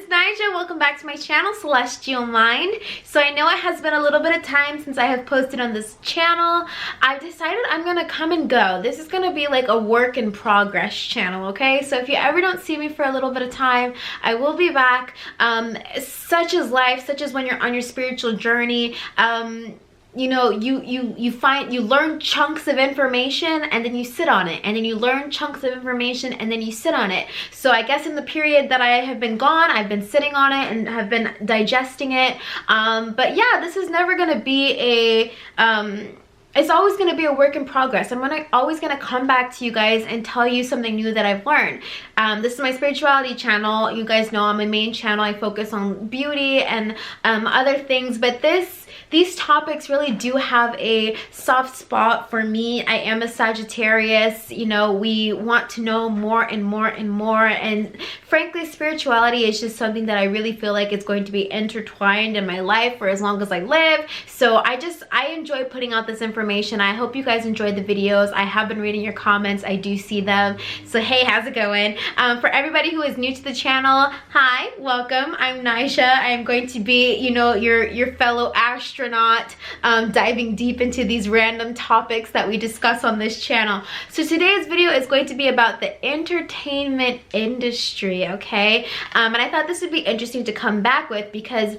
Nyjah. Welcome back to my channel, Celestial Mind. So I know it has been a little bit of time since I have posted on this channel. I've decided I'm gonna come and go. This is gonna be like a work in progress channel, okay? So if you ever don't see me for a little bit of time, I will be back. Such is life, such as when you're on your spiritual journey. You know, you learn chunks of information and then you sit on it, and then you learn chunks of information and then you sit on it. So I guess in the period that I have been gone, I've been sitting on it and have been digesting it. But yeah, this is never gonna be a it's always going to be a work in progress. I'm always going to come back to you guys and tell you something new that I've learned. This is my spirituality channel. You guys know on my main channel I focus on beauty and other things, but these topics really do have a soft spot for me. I am a Sagittarius. You know, we want to know more and more and more, and frankly, spirituality is just something that I really feel like it's going to be intertwined in my life for as long as I live. So I enjoy putting out this information. I hope you guys enjoyed the videos. I have been reading your comments. I do see them. So hey, how's it going? For everybody who is new to the channel, hi, welcome. I'm Nyjah. I am going to be, you know, your fellow astronaut, diving deep into these random topics that we discuss on this channel. So today's video is going to be about the entertainment industry, okay? And I thought this would be interesting to come back with because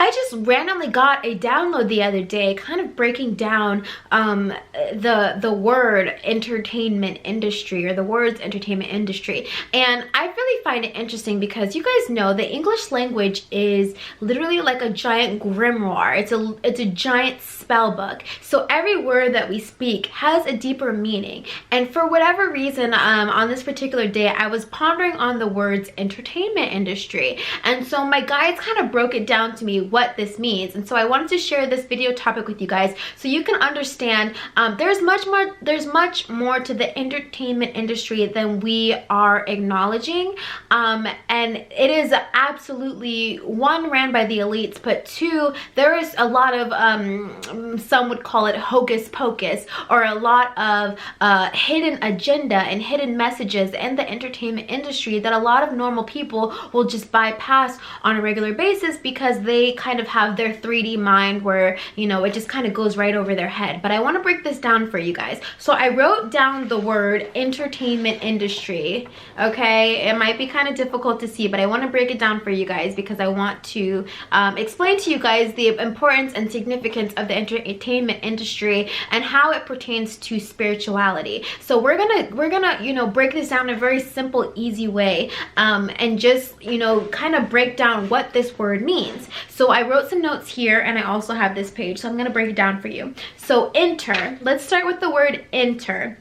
I just randomly got a download the other day kind of breaking down the word entertainment industry, or the words entertainment industry, and I really find it interesting because you guys know the English language is literally like a giant grimoire. It's a giant spell book, so every word that we speak has a deeper meaning. And for whatever reason, on this particular day I was pondering on the words entertainment industry, and so my guides kind of broke it down to me what this means. And so I wanted to share this video topic with you guys so you can understand there's much more to the entertainment industry than we are acknowledging, and it is absolutely, one, ran by the elites, but two, there is a lot of some would call it hocus pocus, or a lot of hidden agenda and hidden messages in the entertainment industry that a lot of normal people will just bypass on a regular basis because they kind of have their 3D mind where, you know, it just kind of goes right over their head. But I want to break this down for you guys. So I wrote down the word entertainment industry, okay? It might be kind of difficult to see, but I want to break it down for you guys because I want to explain to you guys the importance and significance of the entertainment industry and how it pertains to spirituality. So we're gonna you know, break this down in a very simple, easy way, and just, you know, kind of break down what this word means. So I wrote some notes here, and I also have this page, so I'm gonna break it down for you. So enter, let's start with the word enter.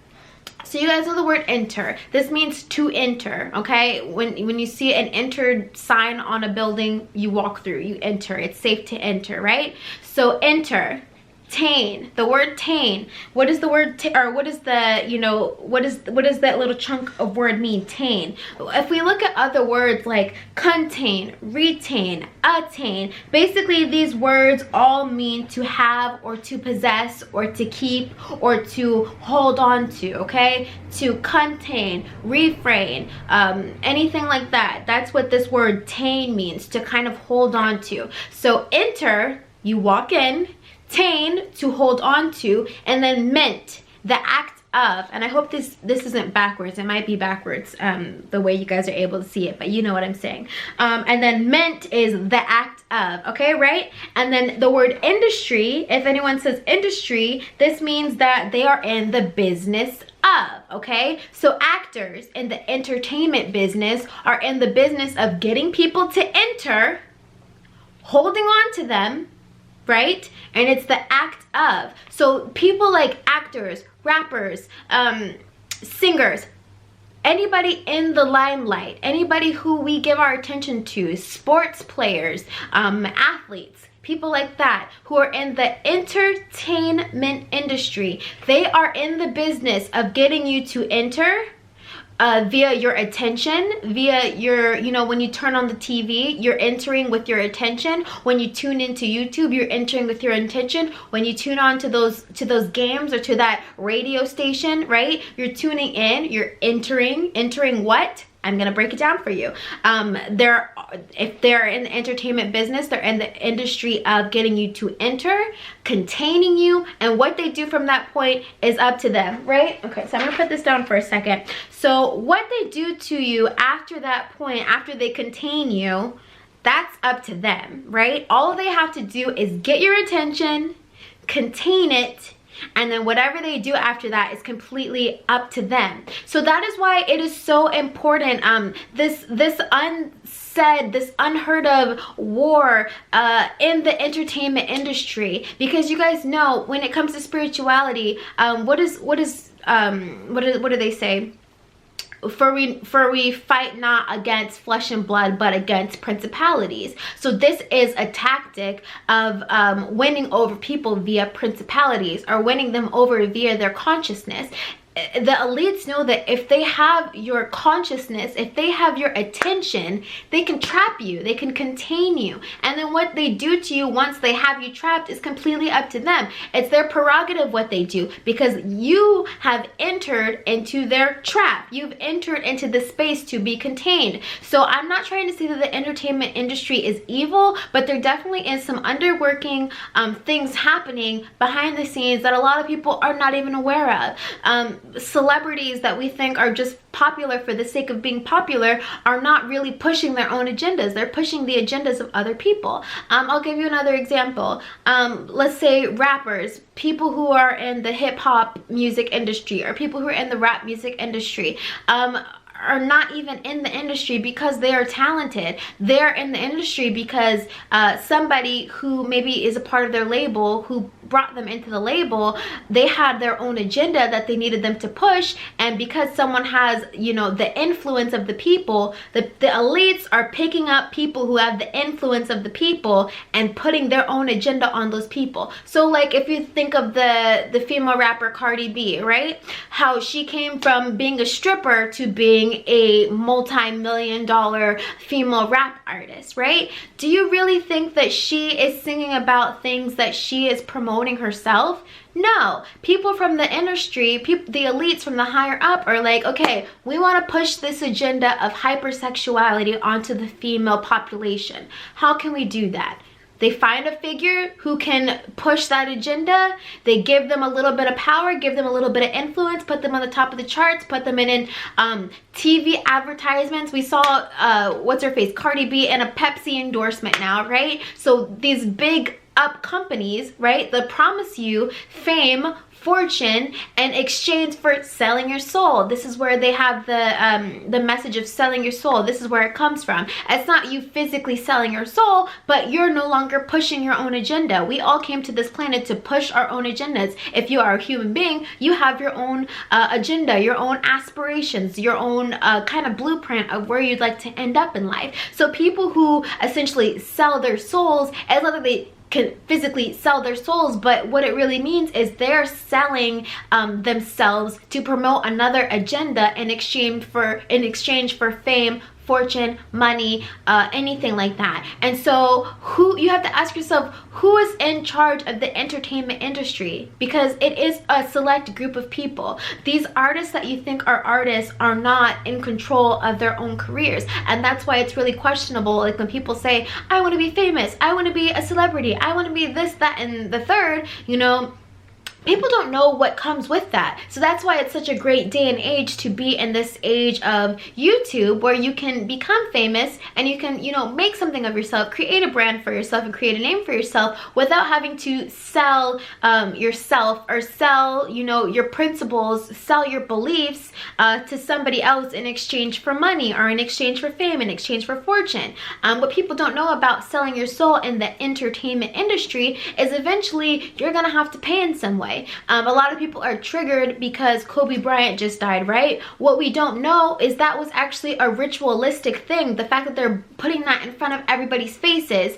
So you guys know the word enter. This means to enter, okay? When you see an enter sign on a building, you walk through, you enter. It's safe to enter, right? So enter. Tain, the word tain. What is the word, or what is the, you know, what does that little chunk of word mean? Tain. If we look at other words like contain, retain, attain, basically these words all mean to have, or to possess, or to keep, or to hold on to, okay? To contain, refrain, anything like that. That's what this word tain means, to kind of hold on to. So enter, you walk in. Tain, to hold on to, and then ment, the act of, and I hope this isn't backwards. It might be backwards, the way you guys are able to see it, but you know what I'm saying. And then ment is the act of, okay, right? And then the word industry, if anyone says industry, this means that they are in the business of, okay? So actors in the entertainment business are in the business of getting people to enter, holding on to them, right? And it's the act of. So people like actors, rappers, singers, anybody in the limelight, anybody who we give our attention to, sports players, athletes, people like that who are in the entertainment industry, they are in the business of getting you to enter via your attention, via your, you know, when you turn on the TV, you're entering with your attention. When you tune into YouTube, you're entering with your attention. When you tune on to those games or to that radio station, right? You're tuning in, you're entering what? I'm gonna break it down for you. There if they're in the entertainment business, they're in the industry of getting you to enter, containing you, and what they do from that point is up to them, right? Okay, so I'm gonna put this down for a second. So what they do to you after that point, after they contain you, that's up to them, right? All they have to do is get your attention, contain it, and then whatever they do after that is completely up to them. So that is why it is so important, this unsaid, this unheard of war in the entertainment industry, because you guys know when it comes to spirituality, what do they say? For we fight not against flesh and blood, but against principalities. So this is a tactic of winning over people via principalities, or winning them over via their consciousness. The elites know that if they have your consciousness, if they have your attention, they can trap you, they can contain you. And then what they do to you once they have you trapped is completely up to them. It's their prerogative what they do, because you have entered into their trap. You've entered into the space to be contained. So I'm not trying to say that the entertainment industry is evil, but there definitely is some underworking things happening behind the scenes that a lot of people are not even aware of. Celebrities that we think are just popular for the sake of being popular are not really pushing their own agendas. They're pushing the agendas of other people. I'll give you another example. Let's say rappers, people who are in the hip-hop music industry, or people who are in the rap music industry, are not even in the industry because they are talented. They're in the industry because somebody who maybe is a part of their label, who brought them into the label, they had their own agenda that they needed them to push, and because someone has, you know, the influence of the people, the elites are picking up people who have the influence of the people and putting their own agenda on those people. So like if you think of the female rapper Cardi B, right? How she came from being a stripper to being a multi-million-dollar female rap artist, right? Do you really think that she is singing about things that she is promoting herself? No. People from the industry, the elites from the higher up are like, okay, we want to push this agenda of hypersexuality onto the female population. How can we do that? They find a figure who can push that agenda. They give them a little bit of power, give them a little bit of influence, put them on the top of the charts, put them in TV advertisements. We saw, what's her face, Cardi B in a Pepsi endorsement now, right? So these big up companies, right, that promise you fame, fortune, in exchange for selling your soul. This is where they have the message of selling your soul. This is where it comes from. It's not you physically selling your soul, but you're no longer pushing your own agenda. We all came to this planet to push our own agendas. If you are a human being, you have your own agenda, your own aspirations, your own kind of blueprint of where you'd like to end up in life. So people who essentially sell their souls, it's not that they can physically sell their souls, but what it really means is they're selling themselves to promote another agenda in exchange for fame, fortune, money, anything like that. And so you have to ask yourself, who is in charge of the entertainment industry? Because it is a select group of people. These artists that you think are artists are not in control of their own careers, and that's why it's really questionable. Like when people say, I want to be famous, I want to be a celebrity, I want to be this, that, and the third, you know, people don't know what comes with that. So that's why it's such a great day and age to be in this age of YouTube, where you can become famous and you can, you know, make something of yourself, create a brand for yourself and create a name for yourself without having to sell yourself, or sell, you know, your principles, sell your beliefs to somebody else in exchange for money, or in exchange for fame, in exchange for fortune. What people don't know about selling your soul in the entertainment industry is eventually you're gonna have to pay in some way. A lot of people are triggered because Kobe Bryant just died, right? What we don't know is that was actually a ritualistic thing. The fact that they're putting that in front of everybody's faces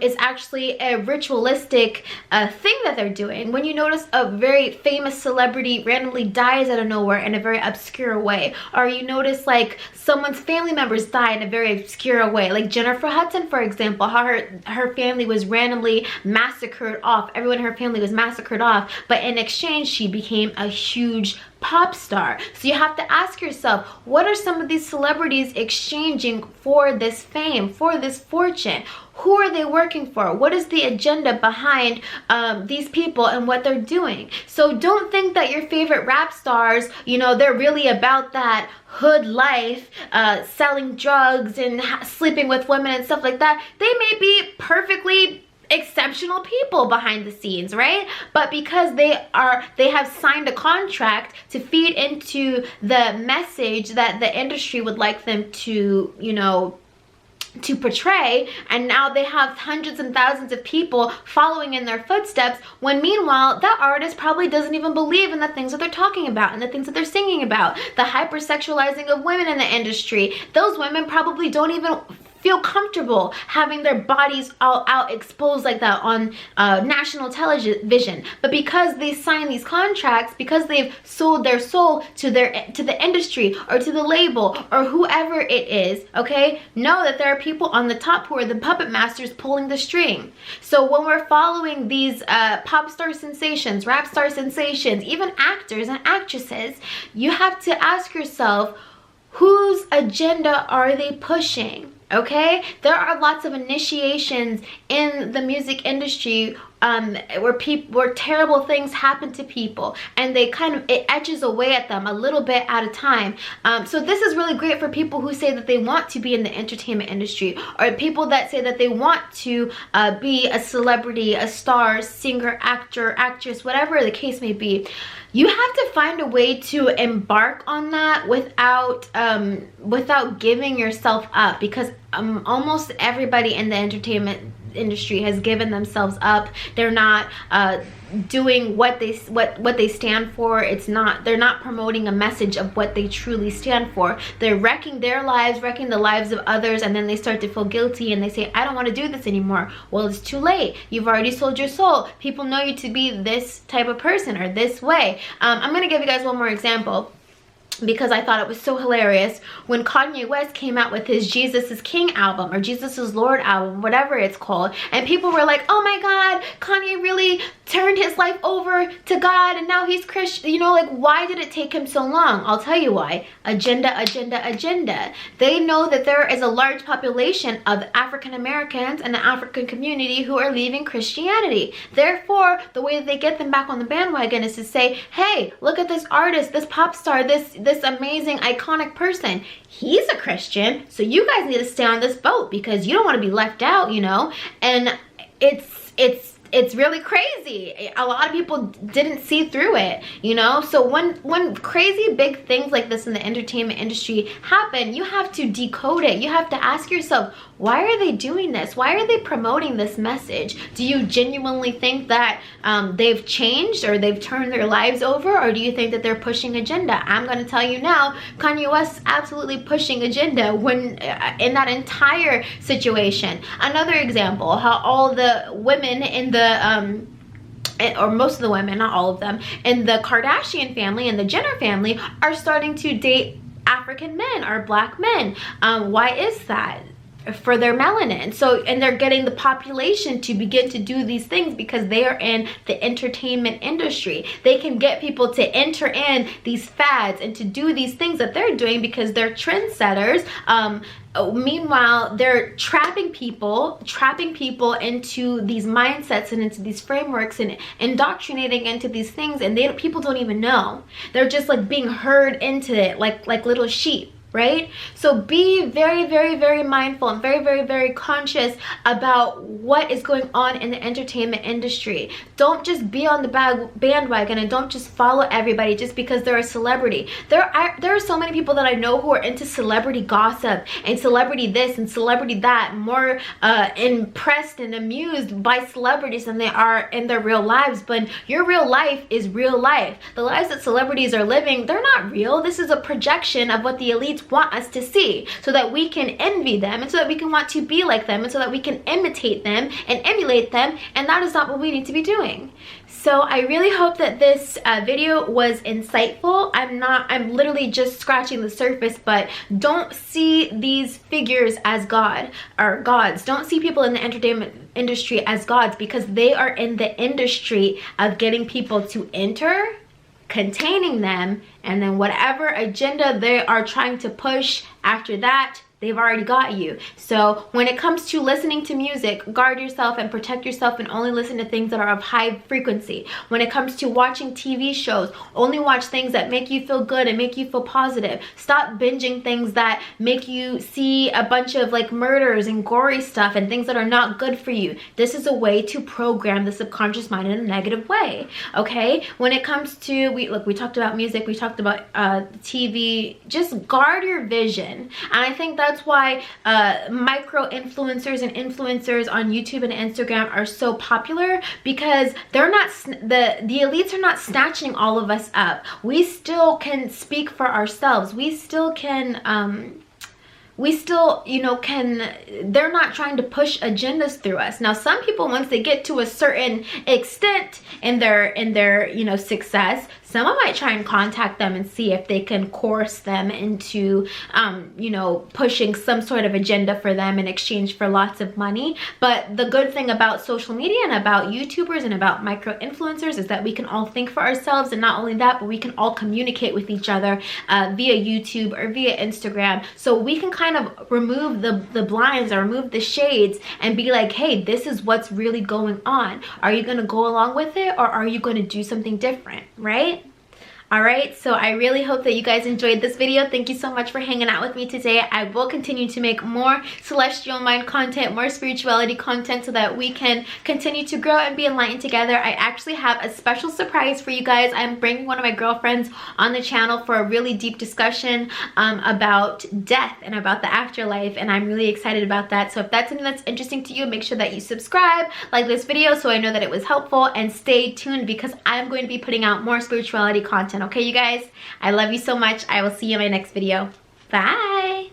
is actually a ritualistic thing that they're doing. When you notice a very famous celebrity randomly dies out of nowhere in a very obscure way, or you notice like someone's family members die in a very obscure way, like Jennifer Hudson, for example, how her family was randomly massacred off. Everyone in her family was massacred off, but in exchange she became a huge pop star. So you have to ask yourself, what are some of these celebrities exchanging for this fame, for this fortune? Who are they working for? What is the agenda behind these people and what they're doing? So don't think that your favorite rap stars, you know, they're really about that hood life, selling drugs and sleeping with women and stuff like that. They may be perfectly exceptional people behind the scenes, right? But because they have signed a contract to feed into the message that the industry would like them to, you know, to portray, and now they have hundreds and thousands of people following in their footsteps, when meanwhile that artist probably doesn't even believe in the things that they're talking about and the things that they're singing about. The hypersexualizing of women in the industry, those women probably don't even feel comfortable having their bodies all out exposed like that on national television. But because they sign these contracts, because they've sold their soul to the industry or to the label or whoever it is, okay, know that there are people on the top who are the puppet masters pulling the string. So when we're following these pop star sensations, rap star sensations, even actors and actresses, you have to ask yourself, whose agenda are they pushing? Okay, there are lots of initiations in the music industry where terrible things happen to people, and it etches away at them a little bit at a time. So this is really great for people who say that they want to be in the entertainment industry, or people that say that they want to be a celebrity, a star, singer, actor, actress, whatever the case may be. You have to find a way to embark on that without giving yourself up, because almost everybody in the entertainment industry has given themselves up. They're not doing what they stand for. They're not promoting a message of what they truly stand for. They're wrecking their lives, wrecking the lives of others, and then they start to feel guilty and they say, I don't want to do this anymore. Well, it's too late. You've already sold your soul. People know you to be this type of person or this way. I'm gonna give you guys one more example, because I thought it was so hilarious when Kanye West came out with his Jesus is King album, or Jesus is Lord album, whatever it's called, and people were like, oh my God, Kanye really turned his life over to God and now he's Christian. You know, like, why did it take him so long? I'll tell you why. Agenda, agenda, agenda. They know that there is a large population of African Americans and the African community who are leaving Christianity. Therefore, the way that they get them back on the bandwagon is to say, hey, look at this artist, this pop star, this amazing iconic person. He's a Christian, so you guys need to stay on this boat because you don't want to be left out, you know? And it's really crazy. A lot of people didn't see through it, you know? So when crazy big things like this in the entertainment industry happen, you have to decode it. You have to ask yourself, why are they doing this? Why are they promoting this message? Do you genuinely think that they've changed or they've turned their lives over, or do you think that they're pushing agenda? I'm going to tell you now, Kanye West is absolutely pushing agenda when in that entire situation. Another example, how all the women in the or most of the women, not all of them, in the Kardashian family and the Jenner family are starting to date African men or black men. Why is that? For their melanin. So, and they're getting the population to begin to do these things because they are in the entertainment industry. They can get people to enter in these fads and to do these things that they're doing because they're trendsetters. Meanwhile, they're trapping people into these mindsets and into these frameworks and indoctrinating into these things, and people don't even know. They're just like being herd into it like little sheep. Right? So be very, very, very mindful and very, very, very conscious about what is going on in the entertainment industry. Don't just be on the bandwagon and don't just follow everybody just because they're a celebrity. There are so many people that I know who are into celebrity gossip and celebrity this and celebrity that, more impressed and amused by celebrities than they are in their real lives. But your real life is real life. The lives that celebrities are living, they're not real. This is a projection of what the elites want us to see, so that we can envy them and so that we can want to be like them and so that we can imitate them and emulate them, and that is not what we need to be doing. So I really hope that this video was insightful. I'm literally just scratching the surface, but don't see these figures as God or gods. Don't see people in the entertainment industry as gods, because they are in the industry of getting people to enter containing them, and then whatever agenda they are trying to push after that, they've already got you. So when it comes to listening to music, guard yourself and protect yourself and only listen to things that are of high frequency. When it comes to watching TV shows, only watch things that make you feel good and make you feel positive. Stop binging things that make you see a bunch of like murders and gory stuff and things that are not good for you. This is a way to program the subconscious mind in a negative way, okay? When it comes to, we talked about music, we talked about TV, just guard your vision. And I think that's why micro influencers and influencers on YouTube and Instagram are so popular, because they're not, the elites are not snatching all of us up. We still can speak for ourselves. We still can you know, they're not trying to push agendas through us. Now, some people, once they get to a certain extent in their you know, success, someone might try and contact them and see if they can coerce them into you know, pushing some sort of agenda for them in exchange for lots of money. But the good thing about social media and about YouTubers and about micro influencers is that we can all think for ourselves, and not only that, but we can all communicate with each other via YouTube or via Instagram. So we can kind of remove the blinds or remove the shades and be like, hey, this is what's really going on. Are you going to go along with it, or are you going to do something different, right? Alright, so I really hope that you guys enjoyed this video. Thank you so much for hanging out with me today. I will continue to make more Celestial Mind content, more spirituality content, so that we can continue to grow and be enlightened together. I actually have a special surprise for you guys. I'm bringing one of my girlfriends on the channel for a really deep discussion about death and about the afterlife, and I'm really excited about that. So if that's something that's interesting to you, make sure that you subscribe, like this video so I know that it was helpful, and stay tuned because I'm going to be putting out more spirituality content. Okay, you guys, I love you so much. I will see you in my next video. Bye.